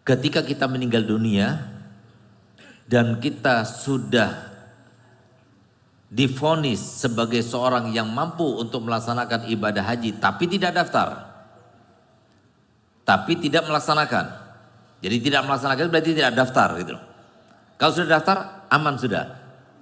ketika kita meninggal dunia dan kita sudah divonis sebagai seorang yang mampu untuk melaksanakan ibadah haji tapi tidak daftar, tapi tidak melaksanakan. Jadi tidak melaksanakan berarti tidak daftar gitu. Kalau sudah daftar aman sudah.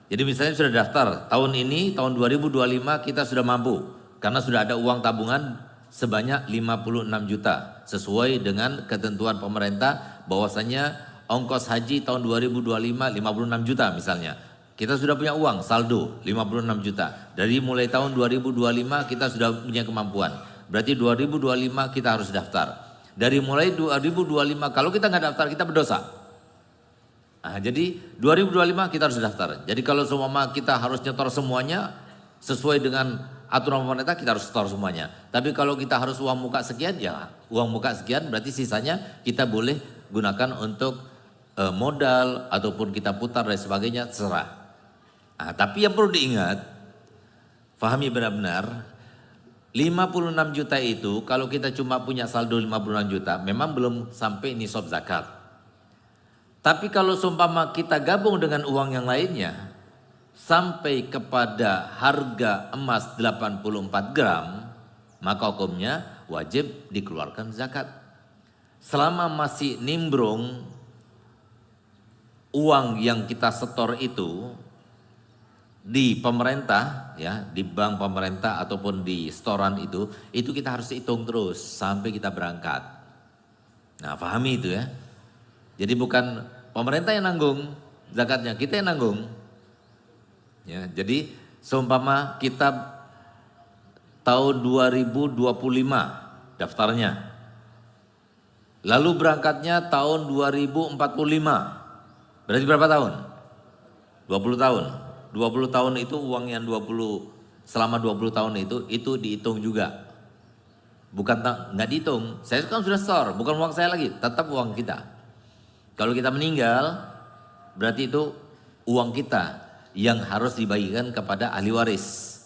Jadi misalnya sudah daftar tahun ini, tahun 2025 kita sudah mampu karena sudah ada uang tabungan sebanyak 56 juta sesuai dengan ketentuan pemerintah bahwasanya ongkos haji tahun 2025 56 juta misalnya. Kita sudah punya uang saldo 56 juta. Dari mulai tahun 2025 kita sudah punya kemampuan. Berarti 2025 kita harus daftar. Dari mulai 2025 kalau kita nggak daftar kita berdosa. Nah, jadi 2025 kita harus daftar. Jadi kalau semua kita harus nyetor semuanya sesuai dengan aturan pemerintah kita harus setor semuanya. Tapi kalau kita harus uang muka sekian ya uang muka sekian berarti sisanya kita boleh gunakan untuk modal ataupun kita putar dan sebagainya terserah. Nah, tapi yang perlu diingat, pahami benar-benar 56 juta itu kalau kita cuma punya saldo 56 juta memang belum sampai nisab zakat. Tapi kalau seumpama kita gabung dengan uang yang lainnya sampai kepada harga emas 84 gram maka hukumnya wajib dikeluarkan zakat. Selama masih nimbrung uang yang kita setor itu di pemerintah ya, di bank pemerintah ataupun di setoran itu kita harus hitung terus sampai kita berangkat. Nah, pahami itu ya. Jadi bukan pemerintah yang nanggung zakatnya, kita yang nanggung. Ya, jadi seumpama kita tahun 2025 daftarnya. Lalu berangkatnya tahun 2045. Berarti berapa tahun? 20 tahun. 20 tahun itu uang yang selama 20 tahun itu dihitung juga. Bukan nggak dihitung. Saya kan sudah store, bukan uang saya lagi, tetap uang kita. Kalau kita meninggal berarti itu uang kita yang harus dibagikan kepada ahli waris.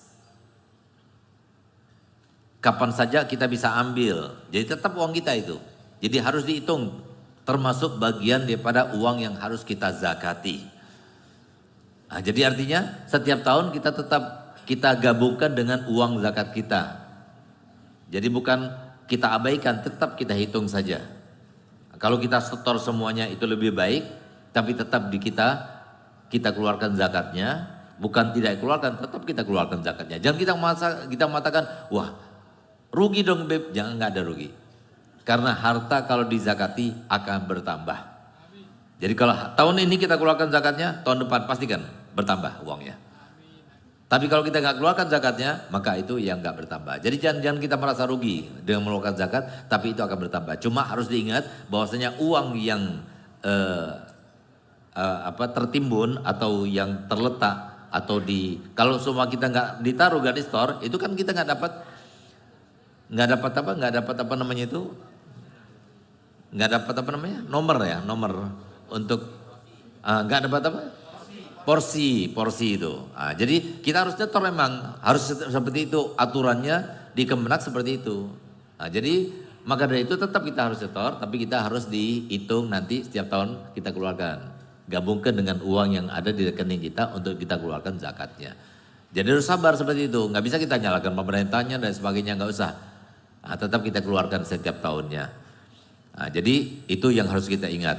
Kapan saja kita bisa ambil. Jadi tetap uang kita itu. Jadi harus dihitung termasuk bagian daripada uang yang harus kita zakati. Nah, jadi artinya setiap tahun kita gabungkan dengan uang zakat kita. Jadi bukan kita abaikan, tetap kita hitung saja. Kalau kita setor semuanya itu lebih baik, tapi tetap kita keluarkan zakatnya, bukan tidak keluarkan, tetap kita keluarkan zakatnya. Jangan kita mengatakan, wah rugi dong Beb, jangan, nggak ada rugi. Karena harta kalau dizakati akan bertambah. Jadi kalau tahun ini kita keluarkan zakatnya, tahun depan pastikan bertambah uangnya. Tapi kalau kita nggak keluarkan zakatnya, maka itu yang nggak bertambah. Jadi jangan kita merasa rugi dengan mengeluarkan zakat, tapi itu akan bertambah. Cuma harus diingat bahwasanya uang yang tertimbun atau yang terletak atau kalau semua kita nggak ditaruh, nggak di store, itu kan kita nggak dapat nomor untuk nggak dapat apa? Porsi itu. Nah, jadi kita harus nyetor memang harus seperti itu aturannya di Kemenak seperti itu. Nah, jadi maka dari itu tetap kita harus nyetor, tapi kita harus dihitung nanti setiap tahun kita keluarkan, gabungkan dengan uang yang ada di rekening kita untuk kita keluarkan zakatnya. Jadi harus sabar seperti itu. Nggak bisa kita nyalakan pemerintahnya dan sebagainya, nggak usah. Nah, tetap kita keluarkan setiap tahunnya. Nah, jadi itu yang harus kita ingat.